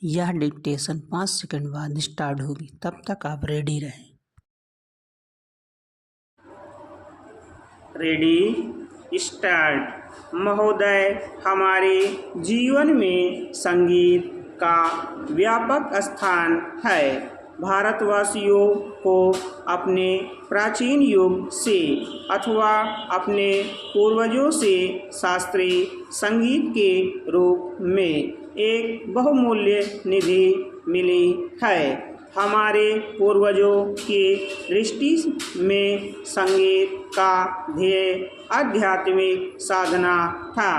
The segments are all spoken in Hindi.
यह डिक्टेशन 5 सेकंड बाद स्टार्ट होगी, तब तक आप रेडी रहें। Ready start. महोदय, हमारे जीवन में संगीत का व्यापक स्थान है। भारतवासियों को अपने प्राचीन युग से अथवा अपने पूर्वजों से शास्त्रीय संगीत के रूप में एक बहुमूल्य निधि मिली है। हमारे पूर्वजों की दृष्टि में संगीत का ध्येय आध्यात्मिक साधना था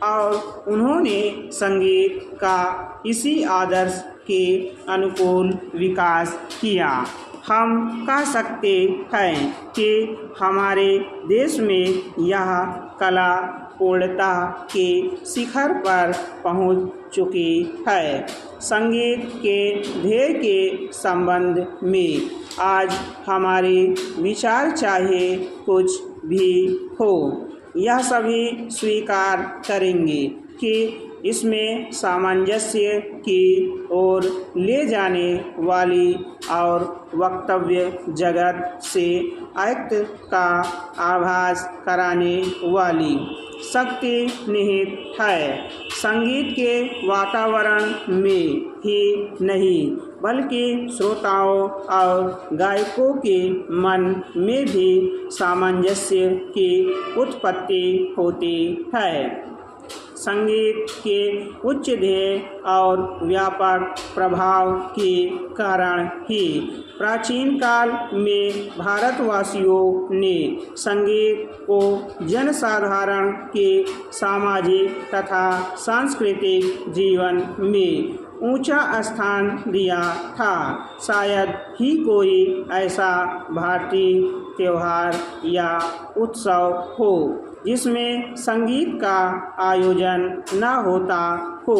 और उन्होंने संगीत का इसी आदर्श के अनुकूल विकास किया। हम कह सकते हैं कि हमारे देश में यह कला पूर्णता के शिखर पर पहुंच चुकी है। संगीत के ध्येय के संबंध में आज हमारे विचार चाहे कुछ भी हो, यह सभी स्वीकार करेंगे कि इसमें सामंजस्य की ओर ले जाने वाली और वक्तव्य जगत से ऐक्य का आभास कराने वाली शक्ति निहित है। संगीत के वातावरण में ही नहीं बल्कि श्रोताओं और गायकों के मन में भी सामंजस्य की उत्पत्ति होती है। संगीत के उच्च ध्येय और व्यापक प्रभाव के कारण ही प्राचीन काल में भारतवासियों ने संगीत को जनसाधारण के सामाजिक तथा सांस्कृतिक जीवन में ऊंचा स्थान दिया था। शायद ही कोई ऐसा भारतीय त्योहार या उत्सव हो जिसमें संगीत का आयोजन न होता हो।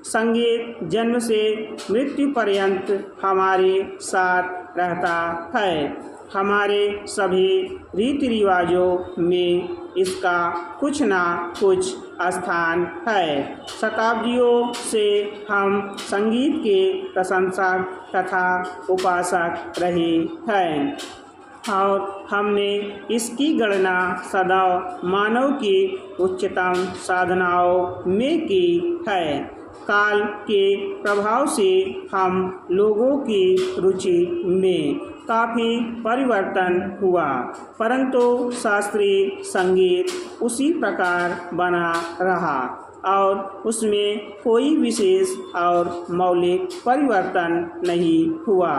संगीत जन्म से मृत्यु पर्यंत हमारे साथ रहता है। हमारे सभी रीति रिवाजों में इसका कुछ ना कुछ स्थान है। शताब्दियों से हम संगीत के प्रशंसक तथा उपासक रहे हैं और हमने इसकी गणना सदा मानव की उच्चतम साधनाओं में की है। काल के प्रभाव से हम लोगों की रुचि में काफ़ी परिवर्तन हुआ, परंतु शास्त्रीय संगीत उसी प्रकार बना रहा और उसमें कोई विशेष और मौलिक परिवर्तन नहीं हुआ।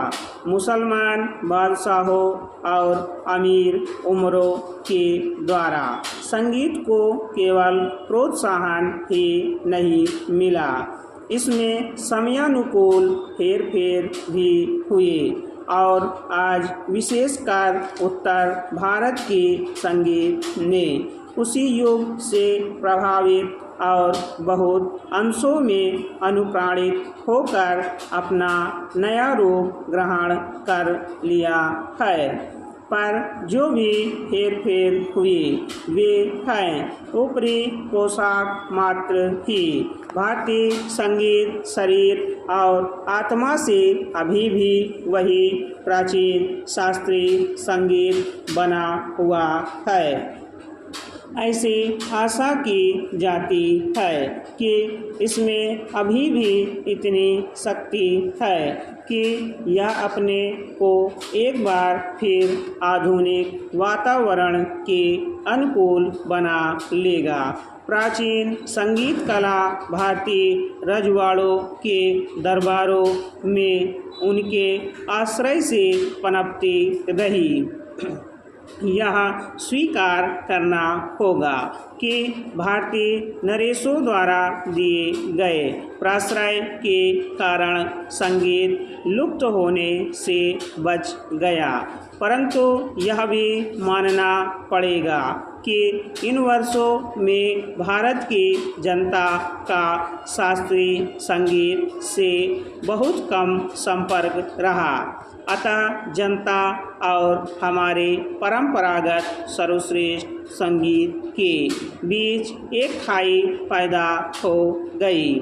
मुसलमान बादशाहों और अमीर उमरों के द्वारा संगीत को केवल प्रोत्साहन ही नहीं मिला, इसमें समयानुकूल हेरफेर भी हुए और आज विशेषकर उत्तर भारत के संगीत ने उसी युग से प्रभावित और बहुत अंशों में अनुप्राणित होकर अपना नया रूप ग्रहण कर लिया है। पर जो भी हेरफेर हुए वे हैं ऊपरी पोशाक मात्र ही। भारतीय संगीत शरीर और आत्मा से अभी भी वही प्राचीन शास्त्रीय संगीत बना हुआ है। ऐसी आशा की जाती है कि इसमें अभी भी इतनी शक्ति है कि यह अपने को एक बार फिर आधुनिक वातावरण के अनुकूल बना लेगा। प्राचीन संगीत कला भारतीय रजवाड़ों के दरबारों में उनके आश्रय से पनपती रही। यह स्वीकार करना होगा कि भारतीय नरेशों द्वारा दिए गए प्राश्रय के कारण संगीत लुप्त होने से बच गया। परंतु यह भी मानना पड़ेगा कि इन वर्षों में भारत की जनता का शास्त्रीय संगीत से बहुत कम संपर्क रहा। अतः जनता और हमारे परंपरागत सर्वश्रेष्ठ संगीत के बीच एक खाई पैदा हो गई।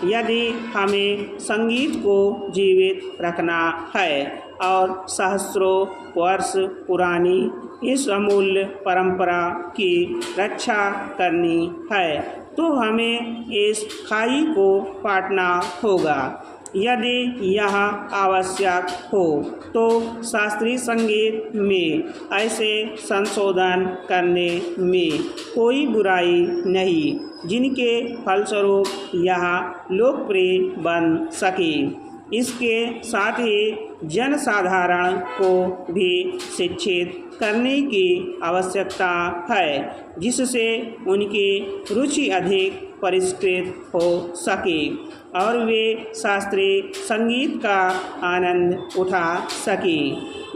यदि हमें संगीत को जीवित रखना है और सहस्रों वर्ष पुरानी इस अमूल्य परंपरा की रक्षा करनी है तो हमें इस खाई को पाटना होगा। यदि यह आवश्यक हो तो शास्त्रीय संगीत में ऐसे संशोधन करने में कोई बुराई नहीं जिनके फलस्वरूप यह लोकप्रिय बन सके। इसके साथ ही जनसाधारण को भी शिक्षित करने की आवश्यकता है जिससे उनकी रुचि अधिक परिष्कृत हो सके और वे शास्त्रीय संगीत का आनंद उठा सके।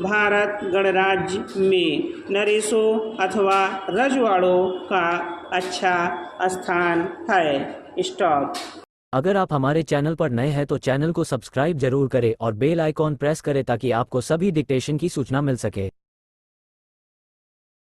भारत गणराज्य में नरेशों अथवा रजवाड़ों का अच्छा स्थान है। स्टॉप। अगर आप हमारे चैनल पर नए हैं तो चैनल को सब्सक्राइब जरूर करें और बेल आइकॉन प्रेस करें ताकि आपको सभी डिक्टेशन की सूचना मिल सके।